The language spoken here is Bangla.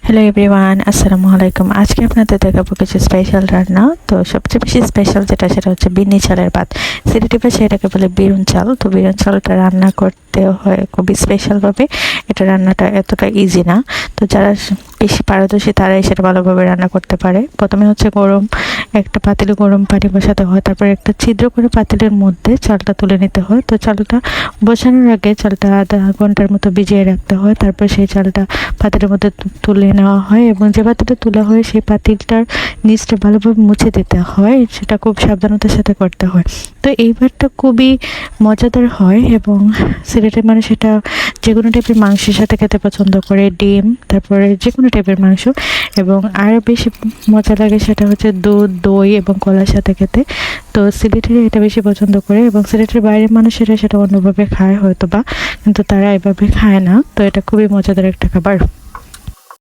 হ্যালো এভরিওয়ান, আসসালামু আলাইকুম। আজকে আপনাদের দেখাবো কিছু স্পেশাল রান্না। তো সবচেয়ে বেশি স্পেশাল সেটা হচ্ছে বিন্নি চালের ভাত। সিলেটি ভাষায় এটাকে বলে বিরুন চাল। তো বিরুন চালটা রান্না করতে হয় খুবই স্পেশালভাবে। এটা রান্নাটা এতটা ইজি না। তো যারা বেশি পারদর্শী তারাই সেটা ভালোভাবে রান্না করতে পারে। প্রথমে হচ্ছে একটা পাতিলে গরম পানি বসাতে হয়, তারপরে একটা ছিদ্র করে পাতিলের মধ্যে চালটা তুলে নিতে হয়। তো চালটা বসানোর আগে চালটা আধা ঘন্টার মতো ভিজিয়ে রাখতে হয়। তারপর সেই চালটা পাতিলের মধ্যে তুলে নেওয়া হয় এবং যে পাতিলটা তোলা হয় সেই পাতিলটার নিচটা ভালোভাবে মুছে দিতে হয়। সেটা খুব সাবধানতার সাথে করতে হয়। তো এই ভাতটা খুবই মজাদার হয় এবং সিলেটের মানুষ এটা যে কোনো টাইপের মাংসের সাথে খেতে পছন্দ করে, ডিম, তারপরে যে কোনো টাইপের মাংস। এবং আরও বেশি মজা লাগে সেটা হচ্ছে দুধ, দই এবং কলার সাথে খেতে। তো সিলেটেরা এটা বেশি পছন্দ করে এবং সিলেটের বাইরের মানুষেরা সেটা অন্যভাবে খায় হয়তো বা, কিন্তু তারা এভাবে খায় না। তো এটা খুবই মজাদার একটা খাবার।